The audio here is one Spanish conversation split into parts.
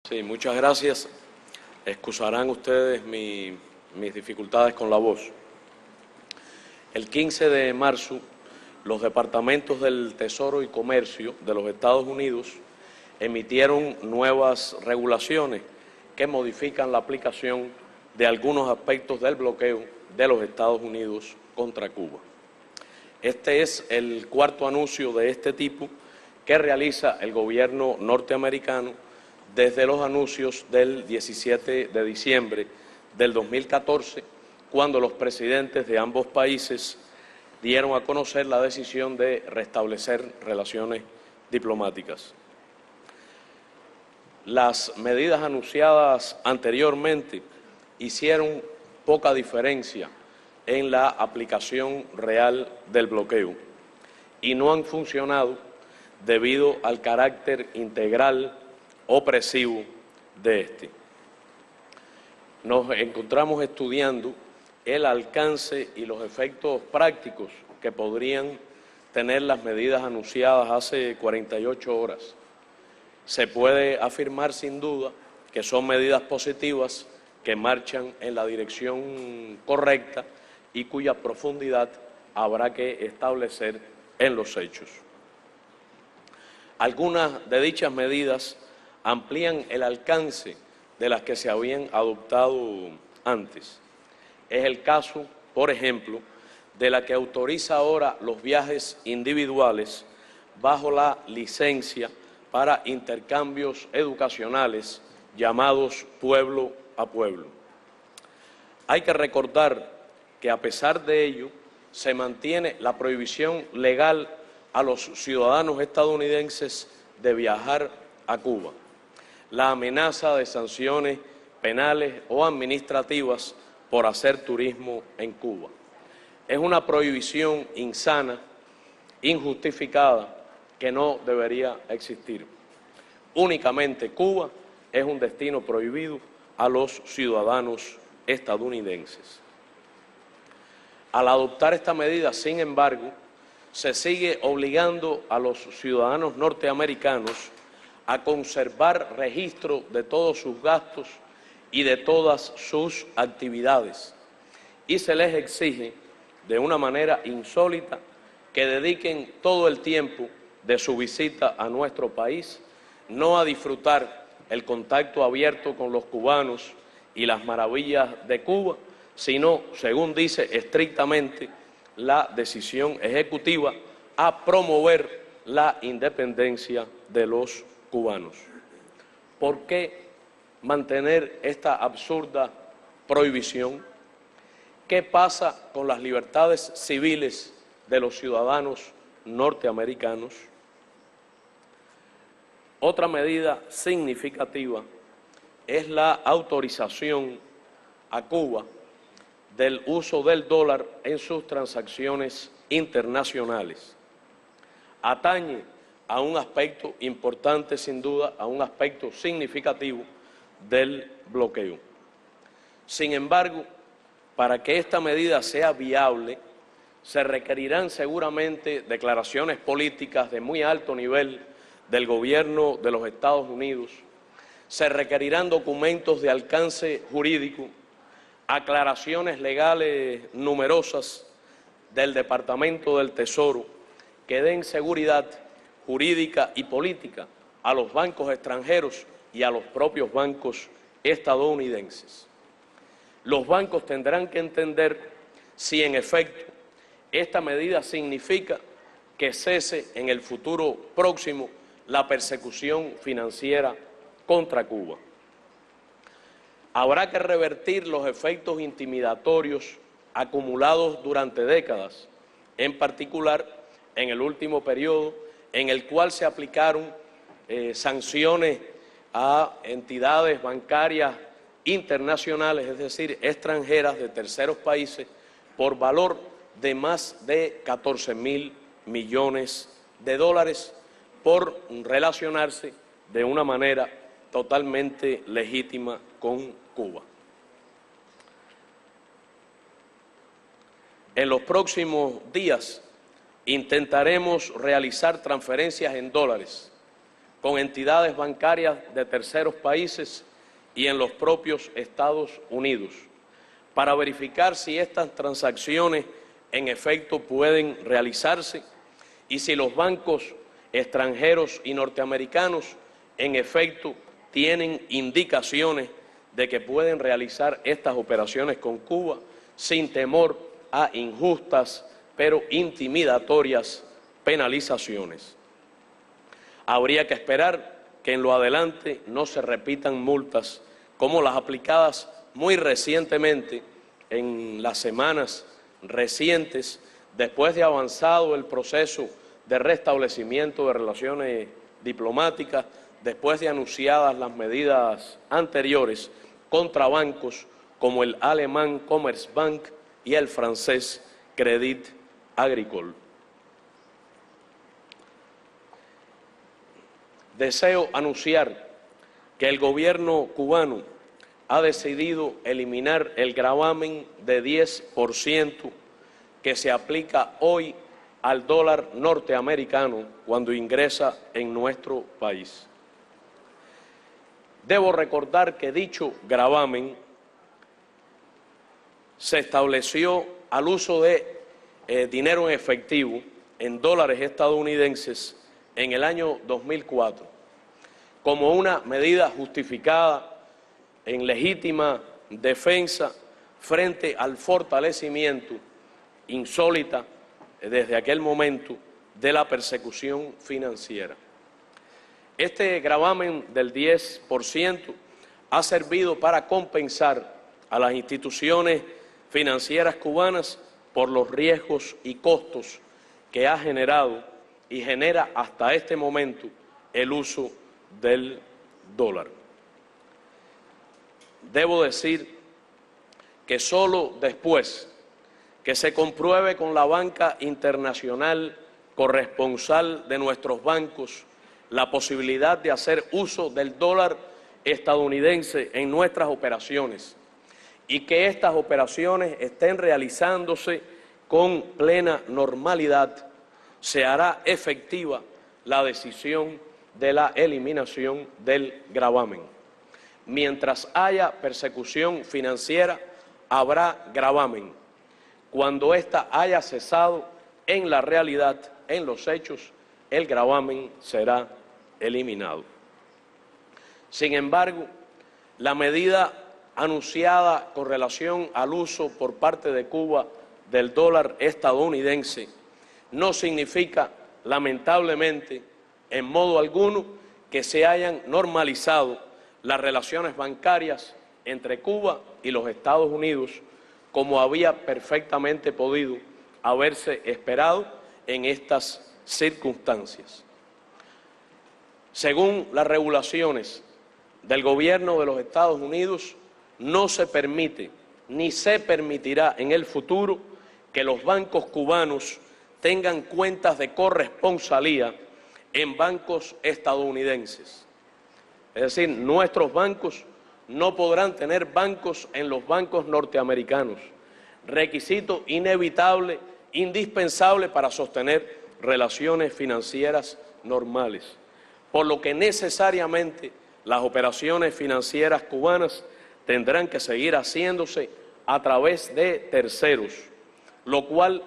Sí, muchas gracias. Excusarán ustedes mis dificultades con la voz. El 15 de marzo, los departamentos del Tesoro y Comercio de los Estados Unidos emitieron nuevas regulaciones que modifican la aplicación de algunos aspectos del bloqueo de los Estados Unidos contra Cuba. Este es el cuarto anuncio de este tipo que realiza el gobierno norteamericano desde los anuncios del 17 de diciembre del 2014, cuando los presidentes de ambos países dieron a conocer la decisión de restablecer relaciones diplomáticas. Las medidas anunciadas anteriormente hicieron poca diferencia en la aplicación real del bloqueo y no han funcionado debido al carácter integral opresivo de este. Nos encontramos estudiando el alcance y los efectos prácticos que podrían tener las medidas anunciadas hace 48 horas. Se puede afirmar sin duda que son medidas positivas que marchan en la dirección correcta y cuya profundidad habrá que establecer en los hechos. Algunas de dichas medidas amplían el alcance de las que se habían adoptado antes. Es el caso, por ejemplo, de la que autoriza ahora los viajes individuales bajo la licencia para intercambios educacionales llamados pueblo a pueblo. Hay que recordar que a pesar de ello se mantiene la prohibición legal a los ciudadanos estadounidenses de viajar a Cuba. La amenaza de sanciones penales o administrativas por hacer turismo en Cuba. Es una prohibición insana, injustificada, que no debería existir. Únicamente Cuba es un destino prohibido a los ciudadanos estadounidenses. Al adoptar esta medida, sin embargo, se sigue obligando a los ciudadanos norteamericanos a conservar registro de todos sus gastos y de todas sus actividades, y se les exige de una manera insólita que dediquen todo el tiempo de su visita a nuestro país no a disfrutar el contacto abierto con los cubanos y las maravillas de Cuba, sino, según dice estrictamente la decisión ejecutiva, a promover la independencia de los cubanos. ¿Por qué mantener esta absurda prohibición? ¿Qué pasa con las libertades civiles de los ciudadanos norteamericanos? Otra medida significativa es la autorización a Cuba del uso del dólar en sus transacciones internacionales. Atañe a un aspecto importante, sin duda, a un aspecto significativo del bloqueo. Sin embargo, para que esta medida sea viable, se requerirán seguramente declaraciones políticas de muy alto nivel del gobierno de los Estados Unidos, se requerirán documentos de alcance jurídico, aclaraciones legales numerosas del Departamento del Tesoro que den seguridad jurídica y política a los bancos extranjeros y a los propios bancos estadounidenses. Los bancos tendrán que entender si en efecto esta medida significa que cese en el futuro próximo la persecución financiera contra Cuba. Habrá que revertir los efectos intimidatorios acumulados durante décadas, en particular en el último periodo en el cual se aplicaron sanciones a entidades bancarias internacionales, es decir, extranjeras de terceros países, por valor de más de 14.000 millones de dólares por relacionarse de una manera totalmente legítima con Cuba. En los próximos días intentaremos realizar transferencias en dólares con entidades bancarias de terceros países y en los propios Estados Unidos, para verificar si estas transacciones en efecto pueden realizarse y si los bancos extranjeros y norteamericanos en efecto tienen indicaciones de que pueden realizar estas operaciones con Cuba sin temor a injustas pero intimidatorias penalizaciones. Habría que esperar que en lo adelante no se repitan multas como las aplicadas muy recientemente, en las semanas recientes, después de avanzado el proceso de restablecimiento de relaciones diplomáticas, después de anunciadas las medidas anteriores contra bancos como el alemán Commerzbank y el francés Crédit Agricole. Deseo anunciar que el gobierno cubano ha decidido eliminar el gravamen de 10% que se aplica hoy al dólar norteamericano cuando ingresa en nuestro país. Debo recordar que dicho gravamen se estableció al uso de dinero en efectivo, en dólares estadounidenses, en el año 2004, como una medida justificada en legítima defensa frente al fortalecimiento insólita desde aquel momento de la persecución financiera. Este gravamen del 10% ha servido para compensar a las instituciones financieras cubanas por los riesgos y costos que ha generado y genera hasta este momento el uso del dólar. Debo decir que solo después que se compruebe con la banca internacional corresponsal de nuestros bancos la posibilidad de hacer uso del dólar estadounidense en nuestras operaciones y que estas operaciones estén realizándose con plena normalidad, se hará efectiva la decisión de la eliminación del gravamen. Mientras haya persecución financiera, habrá gravamen. Cuando ésta haya cesado, en la realidad, en los hechos, el gravamen será eliminado. Sin embargo, la medida anunciada con relación al uso por parte de Cuba del dólar estadounidense no significa, lamentablemente, en modo alguno, que se hayan normalizado las relaciones bancarias entre Cuba y los Estados Unidos, como había perfectamente podido haberse esperado en estas circunstancias. Según las regulaciones del gobierno de los Estados Unidos, no se permite ni se permitirá en el futuro que los bancos cubanos tengan cuentas de corresponsalía en bancos estadounidenses. Es decir, nuestros bancos no podrán tener bancos en los bancos norteamericanos, requisito inevitable, indispensable para sostener relaciones financieras normales, por lo que necesariamente las operaciones financieras cubanas tendrán que seguir haciéndose a través de terceros, lo cual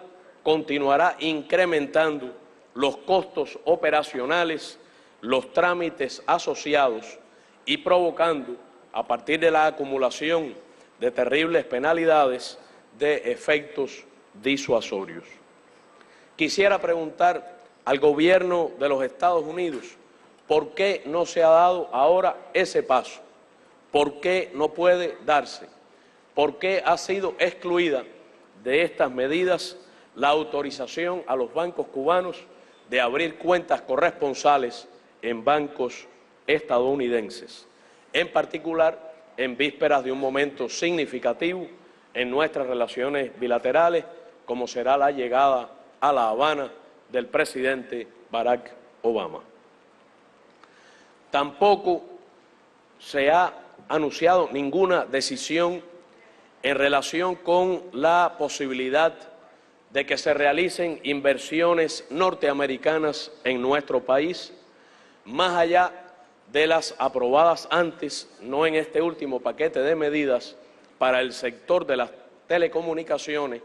continuará incrementando los costos operacionales, los trámites asociados y provocando, a partir de la acumulación de terribles penalidades, de efectos disuasorios. Quisiera preguntar al gobierno de los Estados Unidos por qué no se ha dado ahora ese paso, por qué no puede darse, por qué ha sido excluida de estas medidas la autorización a los bancos cubanos de abrir cuentas corresponsales en bancos estadounidenses, en particular en vísperas de un momento significativo en nuestras relaciones bilaterales, como será la llegada a La Habana del presidente Barack Obama. Tampoco se ha anunciado ninguna decisión en relación con la posibilidad de que se realicen inversiones norteamericanas en nuestro país, más allá de las aprobadas antes, no en este último paquete de medidas para el sector de las telecomunicaciones,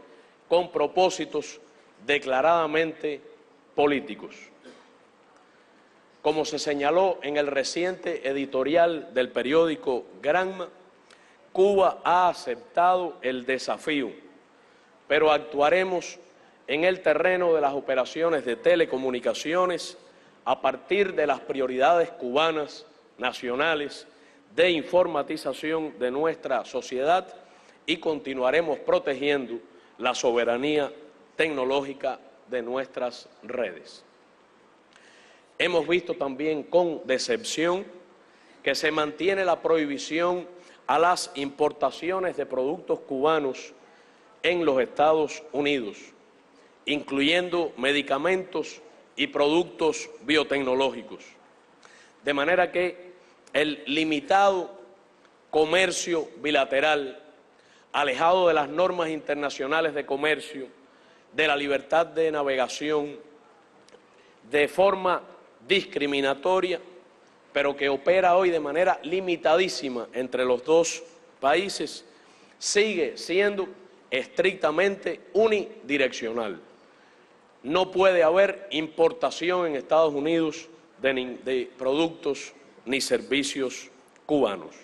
con propósitos declaradamente políticos. Como se señaló en el reciente editorial del periódico Granma, Cuba ha aceptado el desafío, pero actuaremos en el terreno de las operaciones de telecomunicaciones a partir de las prioridades cubanas, nacionales, de informatización de nuestra sociedad y continuaremos protegiendo la soberanía tecnológica de nuestras redes. Hemos visto también con decepción que se mantiene la prohibición a las importaciones de productos cubanos en los Estados Unidos, incluyendo medicamentos y productos biotecnológicos. De manera que el limitado comercio bilateral, alejado de las normas internacionales de comercio, de la libertad de navegación, de forma discriminatoria, pero que opera hoy de manera limitadísima entre los dos países, sigue siendo estrictamente unidireccional. No puede haber importación en Estados Unidos de productos ni servicios cubanos.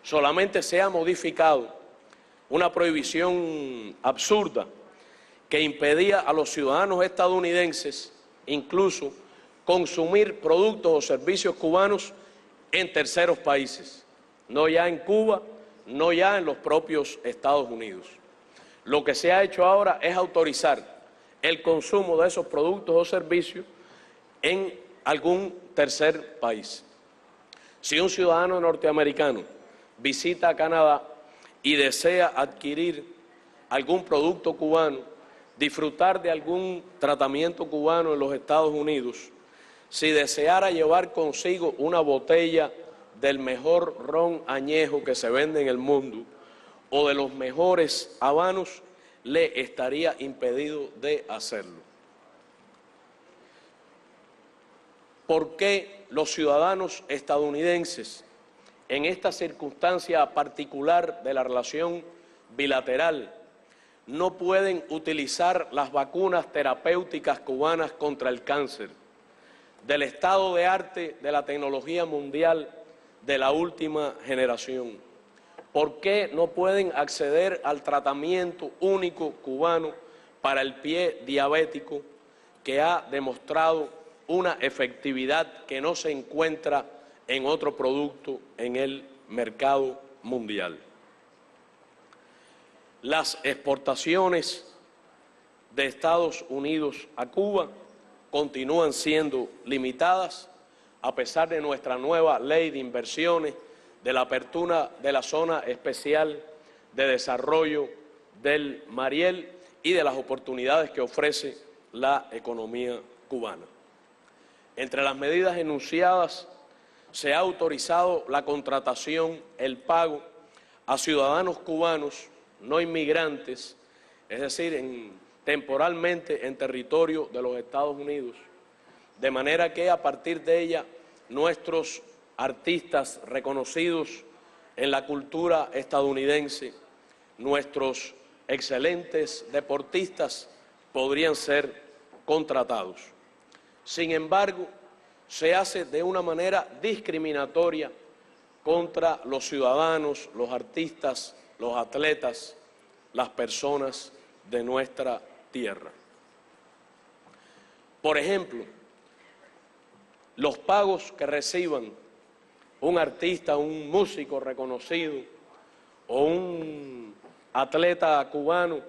Solamente se ha modificado una prohibición absurda que impedía a los ciudadanos estadounidenses incluso consumir productos o servicios cubanos en terceros países, no ya en Cuba, no ya en los propios Estados Unidos. Lo que se ha hecho ahora es autorizar el consumo de esos productos o servicios en algún tercer país. Si un ciudadano norteamericano visita Canadá y desea adquirir algún producto cubano, disfrutar de algún tratamiento cubano en los Estados Unidos, si deseara llevar consigo una botella del mejor ron añejo que se vende en el mundo o de los mejores habanos, le estaría impedido de hacerlo. ¿Por qué los ciudadanos estadounidenses, en esta circunstancia particular de la relación bilateral, no pueden utilizar las vacunas terapéuticas cubanas contra el cáncer, del estado de arte de la tecnología mundial de la última generación? ¿Por qué no pueden acceder al tratamiento único cubano para el pie diabético que ha demostrado una efectividad que no se encuentra en otro producto en el mercado mundial? Las exportaciones de Estados Unidos a Cuba continúan siendo limitadas a pesar de nuestra nueva ley de inversiones, de la apertura de la zona especial de desarrollo del Mariel y de las oportunidades que ofrece la economía cubana. Entre las medidas enunciadas se ha autorizado la contratación, el pago a ciudadanos cubanos no inmigrantes, es decir, temporalmente en territorio de los Estados Unidos, de manera que a partir de ella nuestros artistas reconocidos en la cultura estadounidense, nuestros excelentes deportistas podrían ser contratados. Sin embargo, se hace de una manera discriminatoria contra los ciudadanos, los artistas, los atletas, las personas de nuestra tierra. Por ejemplo, los pagos que reciban un artista, un músico reconocido o un atleta cubano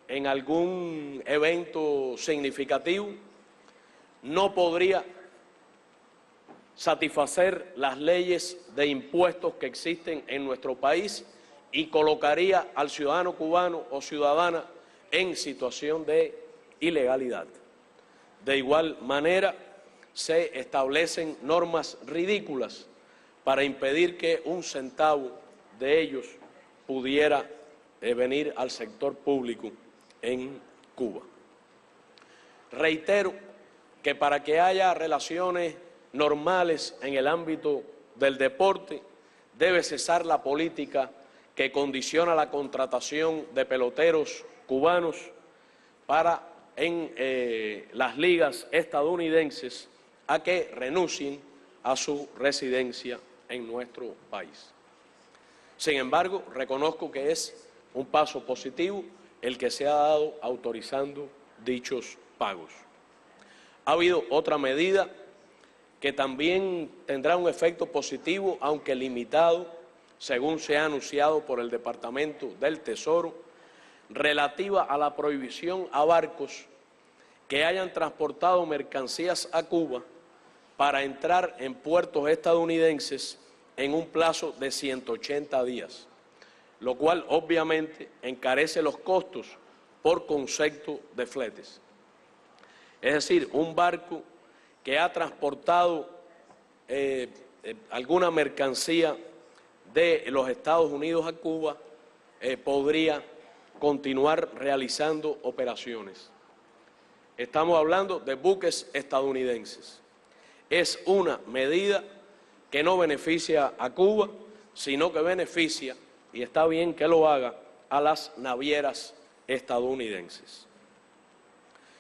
en algún evento significativo no podría satisfacer las leyes de impuestos que existen en nuestro país y colocaría al ciudadano cubano o ciudadana en situación de ilegalidad. De igual manera, se establecen normas ridículas para impedir que un centavo de ellos pudiera venir al sector público en Cuba. Reitero que para que haya relaciones normales en el ámbito del deporte, debe cesar la política que condiciona la contratación de peloteros cubanos en las ligas estadounidenses a que renuncien a su residencia en nuestro país. Sin embargo, reconozco que es un paso positivo el que se ha dado autorizando dichos pagos. Ha habido otra medida que también tendrá un efecto positivo, aunque limitado, según se ha anunciado por el Departamento del Tesoro, relativa a la prohibición a barcos que hayan transportado mercancías a Cuba para entrar en puertos estadounidenses en un plazo de 180 días, lo cual obviamente encarece los costos por concepto de fletes. Es decir, un barco que ha transportado alguna mercancía de los Estados Unidos a Cuba podría continuar realizando operaciones. Estamos hablando de buques estadounidenses. Es una medida que no beneficia a Cuba, sino que beneficia, y está bien que lo haga, a las navieras estadounidenses.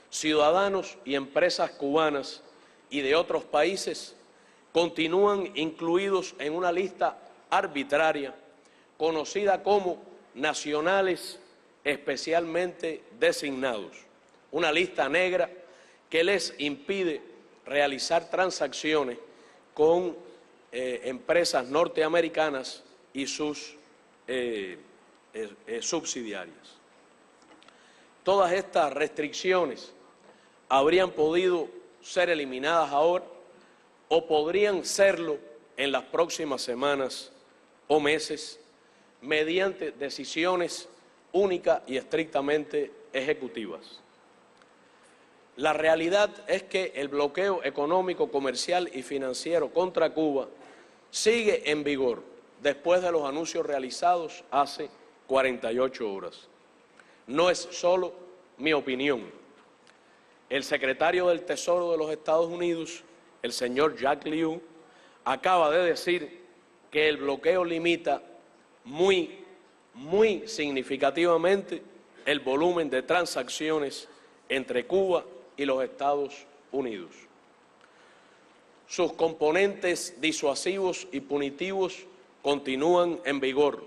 Ciudadanos y empresas cubanas y de otros países continúan incluidos en una lista arbitraria conocida como nacionales especialmente designados, una lista negra que les impide realizar transacciones con empresas norteamericanas y sus subsidiarias. Todas estas restricciones habrían podido ser eliminadas ahora o podrían serlo en las próximas semanas o meses mediante decisiones únicas y estrictamente ejecutivas. La realidad es que el bloqueo económico, comercial y financiero contra Cuba sigue en vigor después de los anuncios realizados hace 48 horas. No es solo mi opinión. El secretario del Tesoro de los Estados Unidos, el señor Jack Lew, acaba de decir que el bloqueo limita muy significativamente el volumen de transacciones entre Cuba y los Estados Unidos. Sus componentes disuasivos y punitivos continúan en vigor.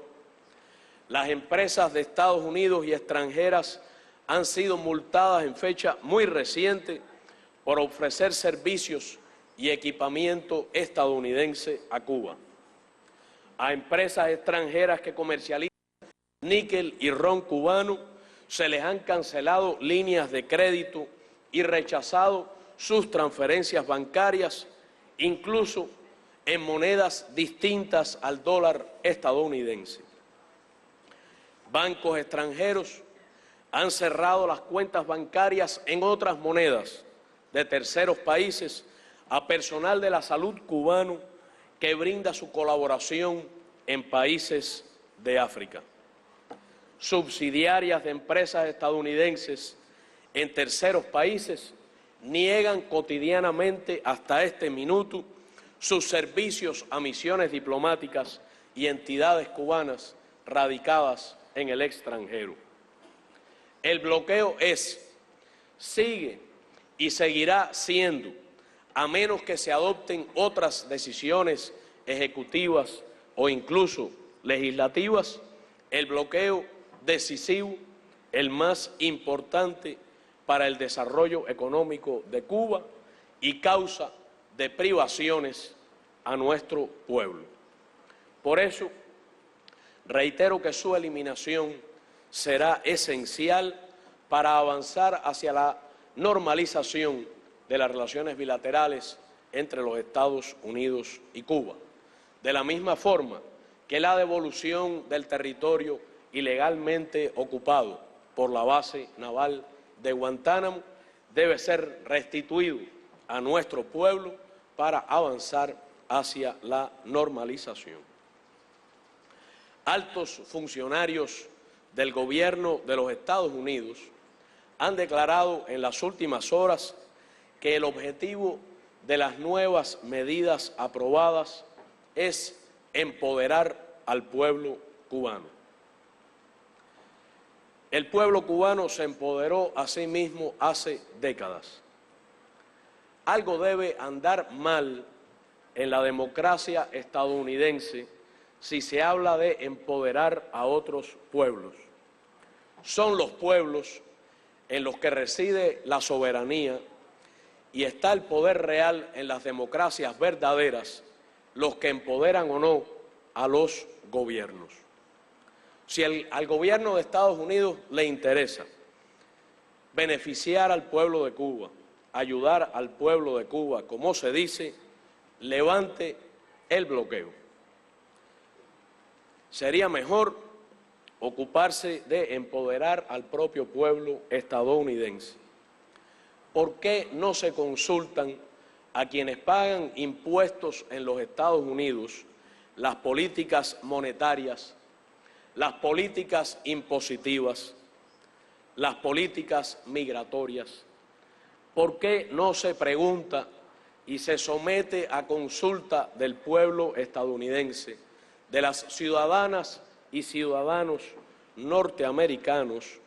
Las empresas de Estados Unidos y extranjeras han sido multadas en fecha muy reciente por ofrecer servicios y equipamiento estadounidense a Cuba. A empresas extranjeras que comercializan níquel y ron cubano se les han cancelado líneas de crédito y rechazado sus transferencias bancarias, incluso en monedas distintas al dólar estadounidense. Bancos extranjeros han cerrado las cuentas bancarias en otras monedas de terceros países a personal de la salud cubano que brinda su colaboración en países de África. Subsidiarias de empresas estadounidenses en terceros países niegan cotidianamente hasta este minuto sus servicios a misiones diplomáticas y entidades cubanas radicadas en el extranjero. El bloqueo sigue y seguirá siendo, a menos que se adopten otras decisiones ejecutivas o incluso legislativas, el bloqueo decisivo, el más importante para el desarrollo económico de Cuba y causa de privaciones a nuestro pueblo. Por eso, reitero que su eliminación será esencial para avanzar hacia la normalización de las relaciones bilaterales entre los Estados Unidos y Cuba. De la misma forma que la devolución del territorio ilegalmente ocupado por la base naval de Guantánamo debe ser restituido a nuestro pueblo para avanzar hacia la normalización. Altos funcionarios del gobierno de los Estados Unidos han declarado en las últimas horas que el objetivo de las nuevas medidas aprobadas es empoderar al pueblo cubano. El pueblo cubano se empoderó a sí mismo hace décadas. Algo debe andar mal en la democracia estadounidense si se habla de empoderar a otros pueblos. Son los pueblos en los que reside la soberanía y está el poder real en las democracias verdaderas, los que empoderan o no a los gobiernos. Si al gobierno de Estados Unidos le interesa beneficiar al pueblo de Cuba, ayudar al pueblo de Cuba, como se dice, levante el bloqueo. Sería mejor ocuparse de empoderar al propio pueblo estadounidense. ¿Por qué no se consultan a quienes pagan impuestos en los Estados Unidos las políticas monetarias, las políticas impositivas, las políticas migratorias? ¿Por qué no se pregunta y se somete a consulta del pueblo estadounidense, de las ciudadanas y ciudadanos norteamericanos,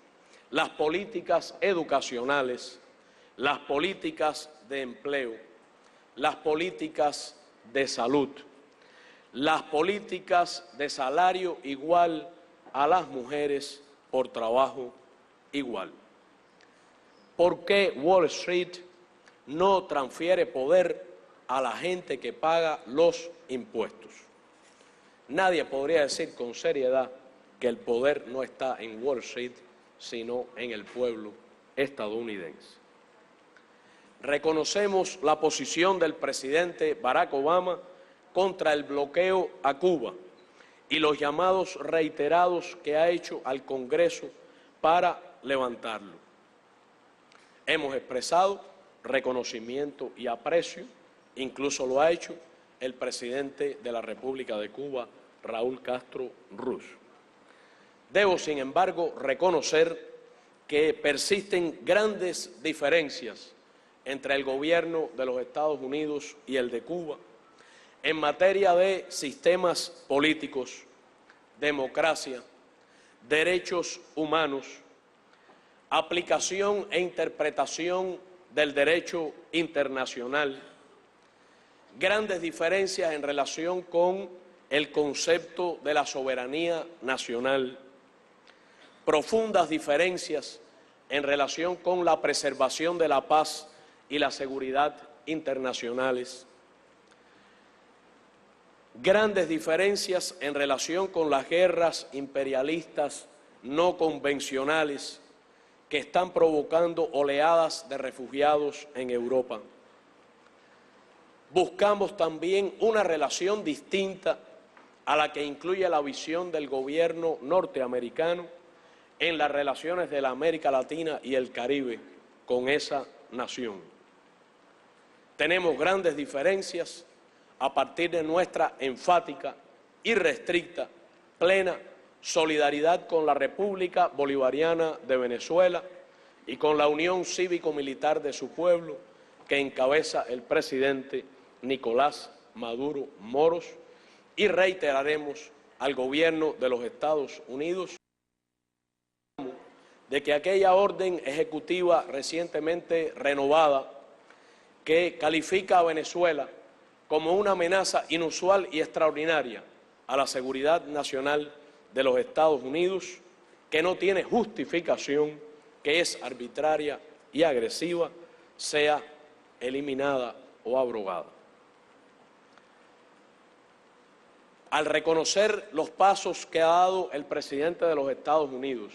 las políticas educacionales, las políticas de empleo, las políticas de salud, las políticas de salario igual a las mujeres por trabajo igual? ¿Por qué Wall Street no transfiere poder a la gente que paga los impuestos? Nadie podría decir con seriedad que el poder no está en Wall Street, sino en el pueblo estadounidense. Reconocemos la posición del presidente Barack Obama contra el bloqueo a Cuba y los llamados reiterados que ha hecho al Congreso para levantarlo. Hemos expresado reconocimiento y aprecio, incluso lo ha hecho el presidente de la República de Cuba, Raúl Castro Ruz. Debo, sin embargo, reconocer que persisten grandes diferencias entre el gobierno de los Estados Unidos y el de Cuba en materia de sistemas políticos, democracia, derechos humanos, aplicación e interpretación del derecho internacional, grandes diferencias en relación con el concepto de la soberanía nacional, profundas diferencias en relación con la preservación de la paz y la seguridad internacionales, grandes diferencias en relación con las guerras imperialistas no convencionales que están provocando oleadas de refugiados en Europa. Buscamos también una relación distinta a la que incluye la visión del gobierno norteamericano en las relaciones de la América Latina y el Caribe con esa nación. Tenemos grandes diferencias a partir de nuestra enfática, irrestricta, plena solidaridad con la República Bolivariana de Venezuela y con la Unión Cívico-Militar de su pueblo, que encabeza el presidente Nicolás Maduro Moros, y reiteraremos al gobierno de los Estados Unidos de que aquella orden ejecutiva recientemente renovada que califica a Venezuela como una amenaza inusual y extraordinaria a la seguridad nacional de los Estados Unidos, que no tiene justificación, que es arbitraria y agresiva, sea eliminada o abrogada. Al reconocer los pasos que ha dado el presidente de los Estados Unidos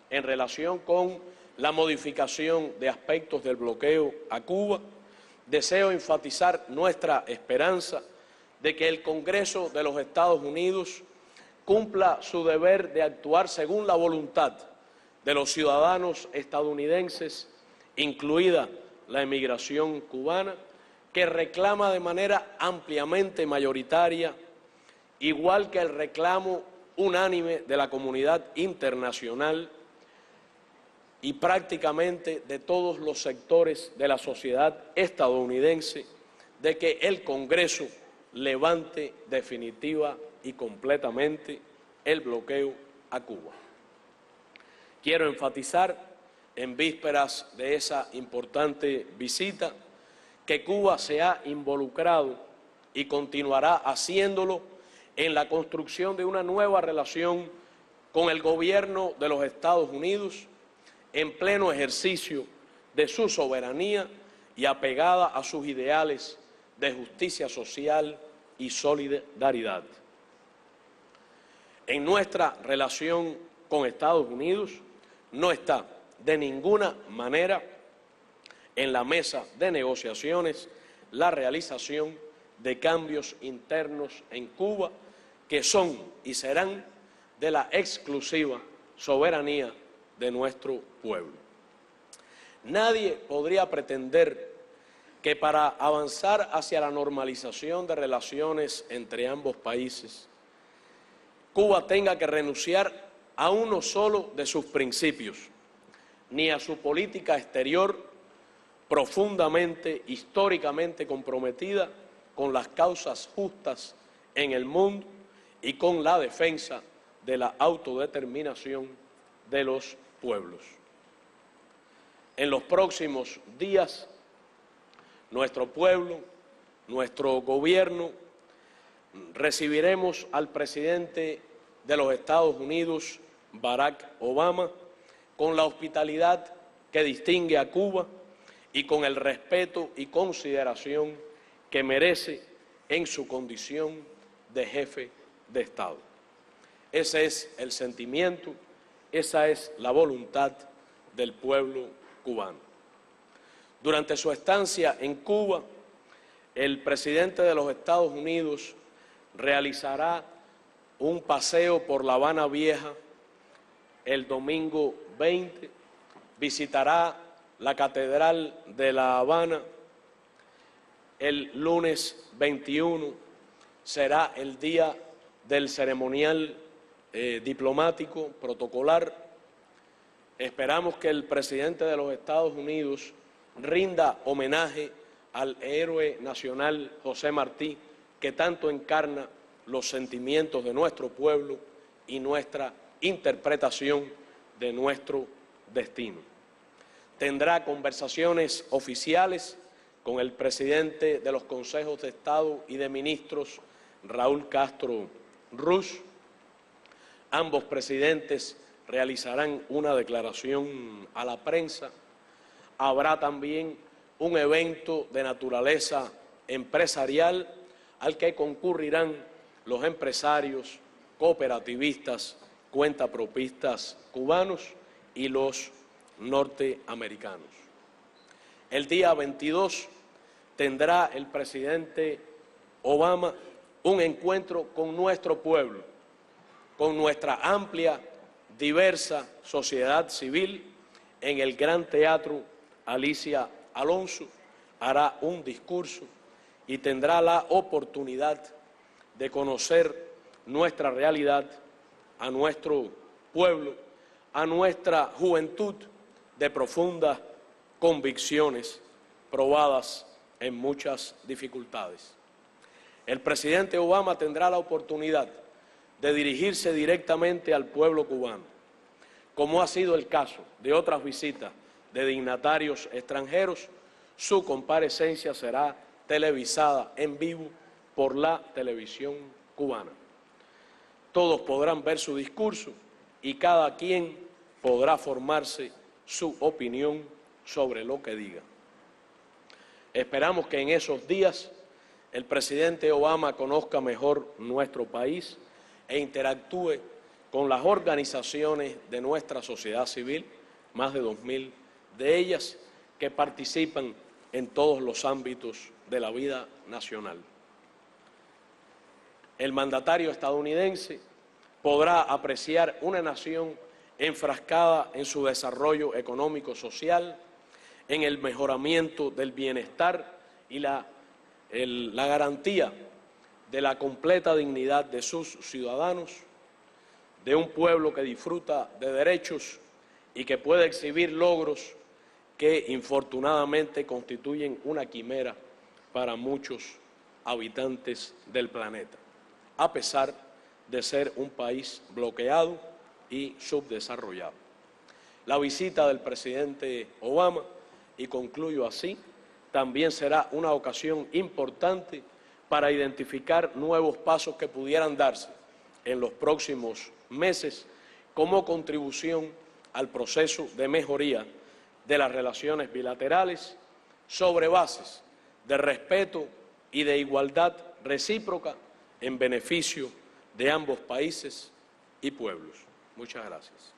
en relación con la modificación de aspectos del bloqueo a Cuba, deseo enfatizar nuestra esperanza de que el Congreso de los Estados Unidos cumpla su deber de actuar según la voluntad de los ciudadanos estadounidenses, incluida la emigración cubana, que reclama de manera ampliamente mayoritaria, igual que el reclamo unánime de la comunidad internacional y prácticamente de todos los sectores de la sociedad estadounidense, de que el Congreso levante definitiva y completamente el bloqueo a Cuba. Quiero enfatizar, en vísperas de esa importante visita, que Cuba se ha involucrado y continuará haciéndolo en la construcción de una nueva relación con el gobierno de los Estados Unidos, en pleno ejercicio de su soberanía y apegada a sus ideales de justicia social y solidaridad. En nuestra relación con Estados Unidos no está de ninguna manera en la mesa de negociaciones la realización de cambios internos en Cuba que son y serán de la exclusiva soberanía de nuestro pueblo. Nadie podría pretender que para avanzar hacia la normalización de relaciones entre ambos países, Cuba tenga que renunciar a uno solo de sus principios, ni a su política exterior profundamente, históricamente comprometida con las causas justas en el mundo y con la defensa de la autodeterminación de los pueblos. En los próximos días, nuestro pueblo, nuestro gobierno, recibiremos al presidente de los Estados Unidos, Barack Obama, con la hospitalidad que distingue a Cuba y con el respeto y consideración que merece en su condición de jefe de Estado. Ese es el sentimiento, esa es la voluntad del pueblo cubano. Durante su estancia en Cuba, el presidente de los Estados Unidos realizará un paseo por La Habana Vieja el domingo 20, visitará la Catedral de La Habana el lunes 21, será el día del ceremonial diplomático, protocolar. Esperamos que el presidente de los Estados Unidos rinda homenaje al héroe nacional José Martí, que tanto encarna los sentimientos de nuestro pueblo y nuestra interpretación de nuestro destino. Tendrá conversaciones oficiales con el presidente de los consejos de Estado y de ministros, Raúl Castro Ruz. Ambos presidentes realizarán una declaración a la prensa. Habrá también un evento de naturaleza empresarial al que concurrirán los empresarios, cooperativistas, cuentapropistas cubanos y los norteamericanos. El día 22 tendrá el presidente Obama un encuentro con nuestro pueblo, con nuestra amplia, diversa sociedad civil en el Gran Teatro Alicia Alonso. Hará un discurso y tendrá la oportunidad de conocer nuestra realidad, a nuestro pueblo, a nuestra juventud de profundas convicciones probadas en muchas dificultades. El presidente Obama tendrá la oportunidad de dirigirse directamente al pueblo cubano, como ha sido el caso de otras visitas de dignatarios extranjeros. Su comparecencia será televisada en vivo por la televisión cubana. Todos podrán ver su discurso y cada quien podrá formarse su opinión sobre lo que diga. Esperamos que en esos días el presidente Obama conozca mejor nuestro país e interactúe con las organizaciones de nuestra sociedad civil, más de 2.000 de ellas, que participan en todos los ámbitos de la vida nacional. El mandatario estadounidense podrá apreciar una nación enfrascada en su desarrollo económico-social, en el mejoramiento del bienestar y la garantía de la completa dignidad de sus ciudadanos, de un pueblo que disfruta de derechos y que puede exhibir logros que infortunadamente constituyen una quimera para muchos habitantes del planeta, a pesar de ser un país bloqueado y subdesarrollado. La visita del presidente Obama, y concluyo así, también será una ocasión importante para identificar nuevos pasos que pudieran darse en los próximos meses como contribución al proceso de mejoría de las relaciones bilaterales sobre bases de respeto y de igualdad recíproca en beneficio de ambos países y pueblos. Muchas gracias.